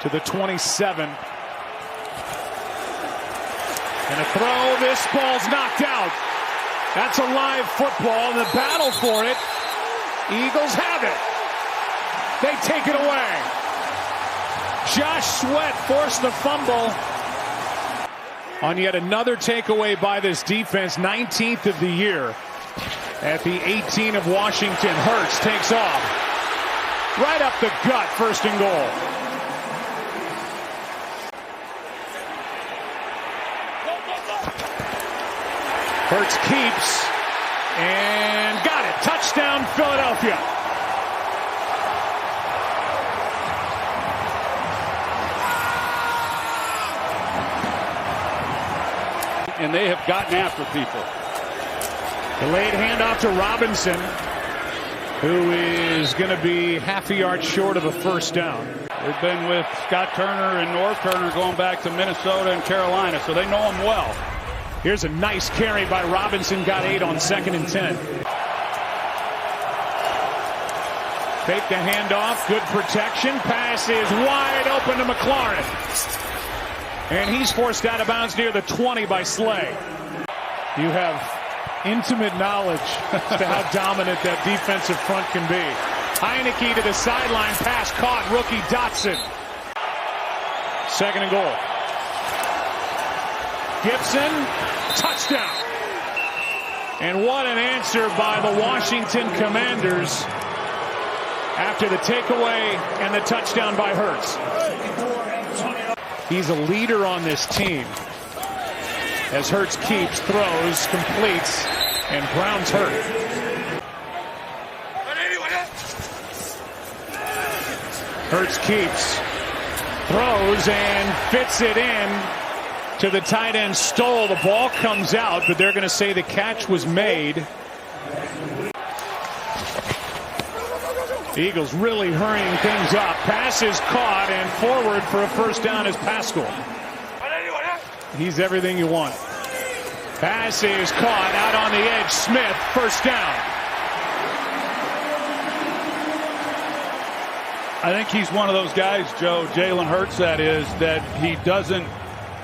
to the 27. And a throw. This ball's knocked out. That's a live football. The battle for it. Eagles have it. They take it away. Josh Sweat forced the fumble on yet another takeaway by this defense. 19th of the year. At the 18 of Washington, Hurts takes off. Right up the gut, 1st and goal. Hurts keeps and got it. Touchdown, Philadelphia. And they have gotten after people. Delayed handoff to Robinson, who is going to be half a yard short of a 1st down. They've been with Scott Turner and North Turner going back to Minnesota and Carolina, so they know him well. Here's a nice carry by Robinson. Got 8 on 2nd and 10. Fake the handoff. Good protection. Pass is wide open to McLaurin. And he's forced out of bounds near the 20 by Slay. You have intimate knowledge as to how dominant that defensive front can be. Heineke to the sideline. Pass caught. Rookie Dotson. 2nd and goal. Gibson, touchdown. And what an answer by the Washington Commanders after the takeaway and the touchdown by Hurts. He's a leader on this team as Hurts keeps, throws, completes, and Brown's hurt. Hurts keeps, throws, and fits it in to the tight end Stoll. The ball comes out, but they're going to say the catch was made. The Eagles really hurrying things up. Pass is caught, and forward for a 1st down is Pascal. He's everything you want. Pass is caught out on the edge. Smith, 1st down. I think he's one of those guys, Joe, Jalen Hurts that is, that he doesn't.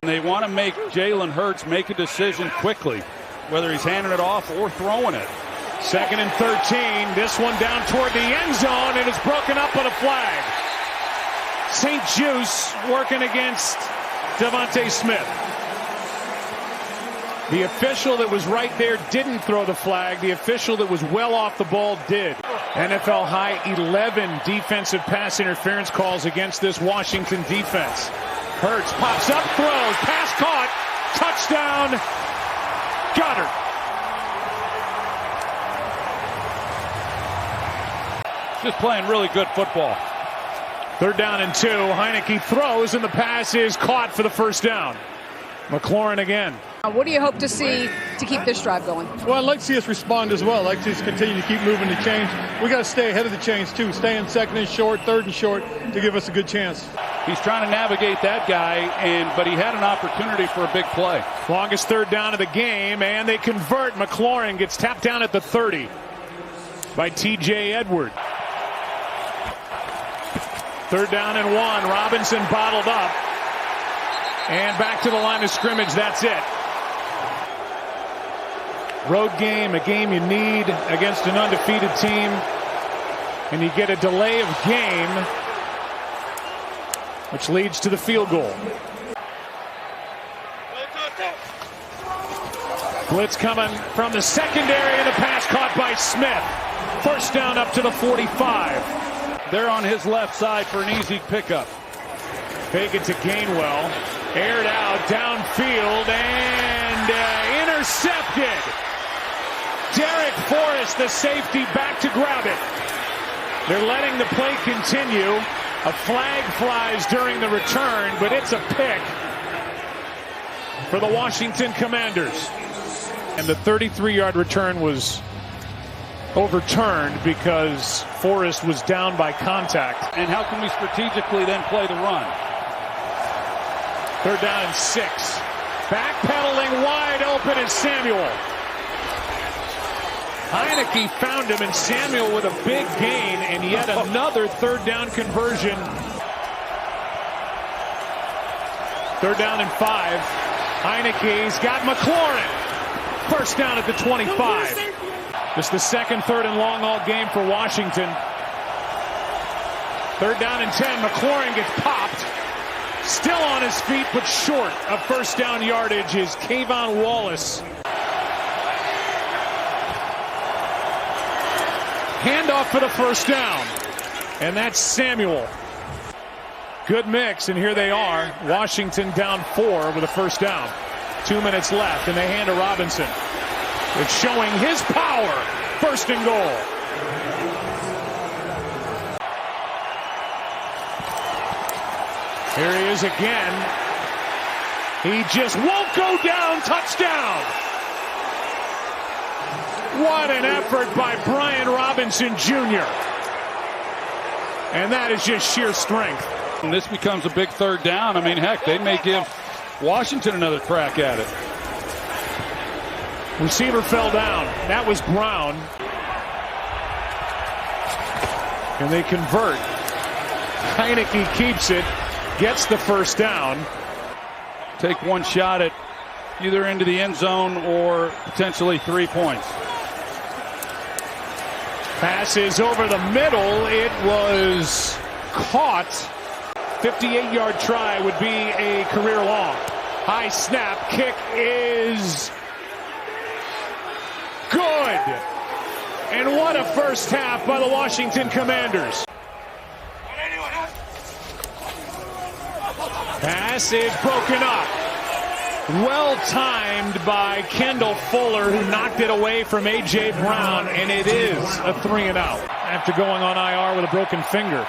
They want to make Jalen Hurts make a decision quickly, whether he's handing it off or throwing it. 2nd and 13. This one down toward the end zone, and it's broken up on a flag. St. Juice working against Devontae Smith. The official that was right there didn't throw the flag. The official that was well off the ball did. NFL high 11 defensive pass interference calls against this Washington defense. Hurts pops up, throws, pass caught, touchdown, Goddard. Just playing really good football. 3rd down and 2. Heineke throws, and the pass is caught for the 1st down. McLaurin again. What do you hope to see to keep this drive going? Well, I'd like to see us respond as well. I'd like to see us continue to keep moving the chains. We got to stay ahead of the chains, too. Stay in 2nd and short, 3rd and short to give us a good chance. He's trying to navigate that guy, but he had an opportunity for a big play. Longest 3rd down of the game, and they convert. McLaurin gets tapped down at the 30 by T.J. Edward. 3rd down and 1. Robinson bottled up. And back to the line of scrimmage. That's it. Road game, a game you need against an undefeated team. And you get a delay of game, which leads to the field goal. Blitz coming from the secondary, and the pass caught by Smith. 1st down up to the 45. They're on his left side for an easy pickup. Fake it to Gainwell. Aired out downfield and intercepted. Derek Forrest, the safety, back to grab it. They're letting the play continue. A flag flies during the return, but it's a pick for the Washington Commanders. And the 33-yard return was overturned because Forrest was down by contact. And how can we strategically then play the run? 3rd down and 6. Backpedaling wide open is Samuel. Heineke found him, and Samuel with a big gain, and yet another 3rd down conversion. 3rd down and 5. Heineke's got McLaurin. First down at the 25. Just the second 3rd and long all game for Washington. 3rd down and 10. McLaurin gets popped. Still on his feet, but short of first down yardage is Kayvon Wallace. Handoff for the first down. And that's Samuel. Good mix, and here they are. Washington down 4 with a first down. 2 minutes left, and they hand to Robinson. It's showing his power. 1st and goal. Here he is again. He just won't go down. Touchdown. What an effort by Brian Robinson Jr. And that is just sheer strength. And this becomes a big 3rd down. I mean, heck, they may give Washington another crack at it. Receiver fell down. That was Brown. And they convert. Heineke keeps it. Gets the first down. Take one shot at either into the end zone or potentially 3 points. Pass is over the middle. It was caught. 58-yard try would be a career long. High snap. Kick is good. And what a first half by the Washington Commanders. Pass is broken up. Well timed by Kendall Fuller, who knocked it away from A.J. Brown, and it is a 3-and-out after going on IR with a broken finger.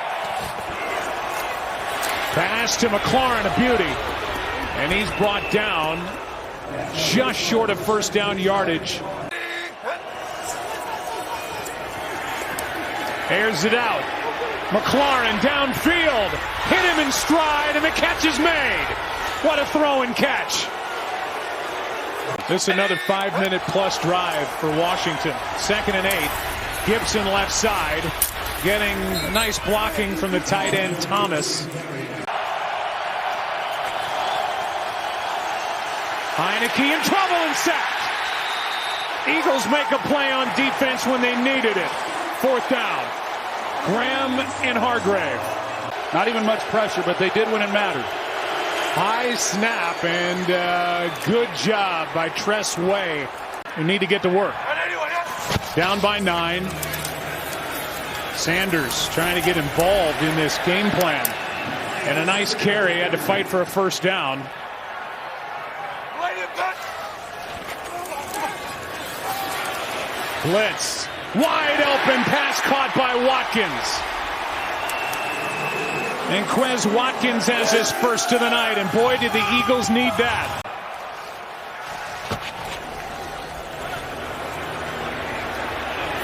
Pass to McLaurin, a beauty. And he's brought down just short of first down yardage. Airs it out. McLaurin downfield. Hit him in stride, and the catch is made. What a throw and catch. This is another 5-minute plus drive for Washington. 2nd and 8. Gibson left side. Getting nice blocking from the tight end Thomas. Heineke in trouble and sacked. Eagles make a play on defense when they needed it. 4th down. Graham and Hargrave. Not even much pressure, but they did when it mattered. High snap and good job by Tress Way. We need to get to work. Down by 9. Sanders trying to get involved in this game plan. And a nice carry. Had to fight for a first down. Blitz. Wide open pass caught by Watkins. And Quez Watkins has his first of the night, and boy, did the Eagles need that.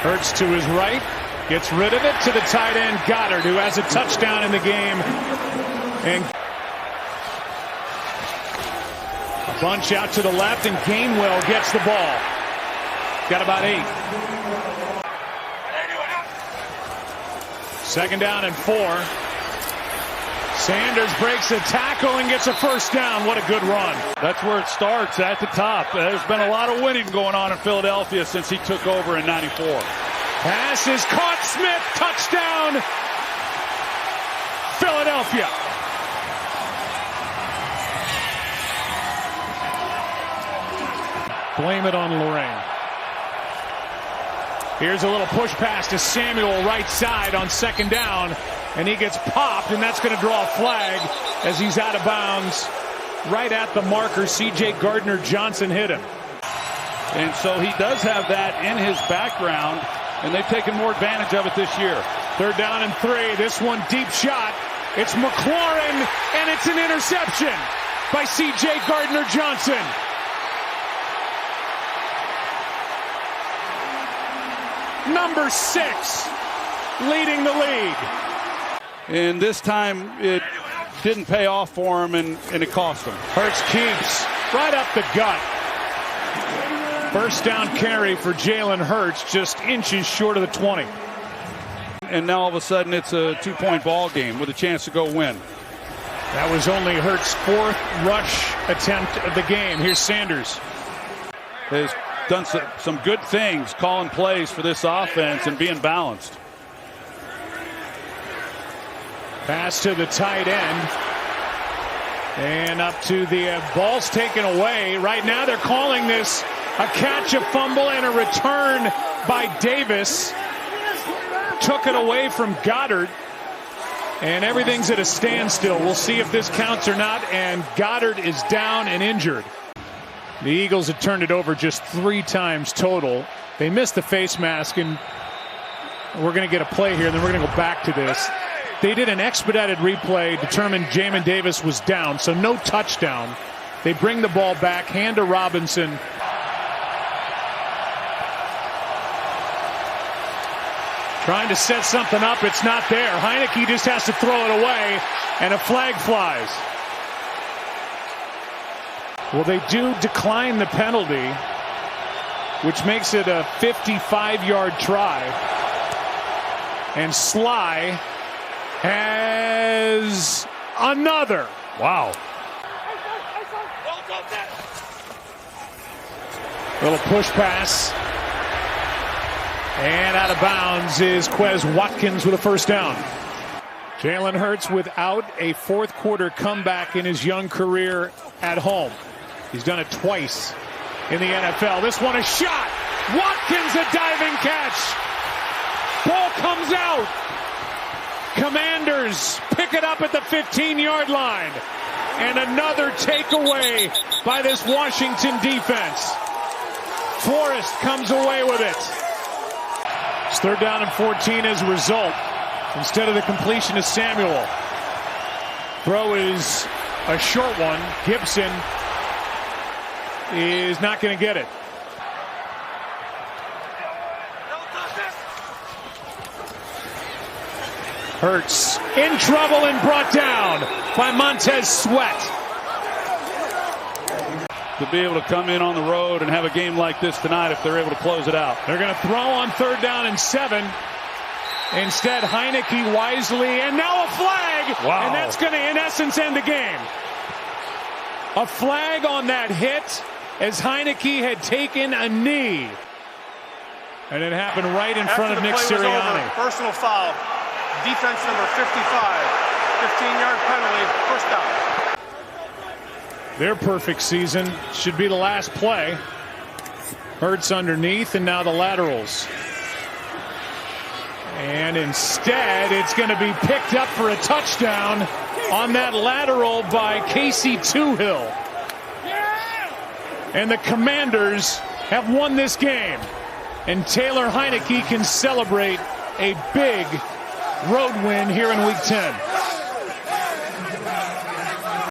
Hurts to his right, gets rid of it to the tight end Goddard, who has a touchdown in the game. And a bunch out to the left, and Gainwell gets the ball. Got about 8. 2nd down and 4. Sanders breaks a tackle and gets a first down. What a good run. That's where it starts, at the top. There's been a lot of winning going on in Philadelphia since he took over in '94. Pass is caught. Smith, touchdown. Philadelphia. Blame it on Lorraine. Here's a little push pass to Samuel right side on 2nd down. And he gets popped, and that's going to draw a flag as he's out of bounds right at the marker. C.J. Gardner-Johnson hit him. And so he does have that in his background, and they've taken more advantage of it this year. 3rd down and 3. This one deep shot. It's McLaurin, and it's an interception by C.J. Gardner-Johnson. Number 6 leading the league. And this time it didn't pay off for him, and it cost him. Hurts keeps right up the gut. First down carry for Jalen Hurts, just inches short of the 20. And now all of a sudden it's a 2-point ball game with a chance to go win. That was only Hurts' 4th rush attempt of the game. Here's Sanders. Has done some good things calling plays for this offense and being balanced. Pass to the tight end. And up to the ball's taken away. Right now they're calling this a catch, a fumble, and a return by Davis. Took it away from Goddard. And everything's at a standstill. We'll see if this counts or not. And Goddard is down and injured. The Eagles had turned it over just 3 times total. They missed the face mask, and we're going to get a play here, and then we're going to go back to this. They did an expedited replay, determined Jamin Davis was down, so no touchdown. They bring the ball back, hand to Robinson. Trying to set something up, it's not there. Heineke just has to throw it away, and a flag flies. Well, they do decline the penalty, which makes it a 55-yard try. And Sly has another. Wow. Little push pass. And out of bounds is Quez Watkins with a first down. Jalen Hurts without a 4th quarter comeback in his young career at home. He's done it twice in the NFL. This one a shot. Watkins a diving catch. Ball comes out. Commanders pick it up at the 15-yard line. And another takeaway by this Washington defense. Forrest comes away with it. It's 3rd down and 14 as a result. Instead of the completion to Samuel. Throw is a short one. Gibson is not going to get it. Hurts in trouble and brought down by Montez Sweat. To be able to come in on the road and have a game like this tonight if they're able to close it out. They're going to throw on 3rd down and 7. Instead, Heineke wisely, and now a flag. Wow. And that's going to, in essence, end the game. A flag on that hit as Heineke had taken a knee. And it happened right in front of Nick Sirianni. Personal foul. Defense number 55. 15-yard penalty. First down. Their perfect season should be the last play. Hurts underneath, and now the laterals. And instead, it's going to be picked up for a touchdown on that lateral by Casey Toohill. And the Commanders have won this game. And Taylor Heineke can celebrate a big road win here in Week 10.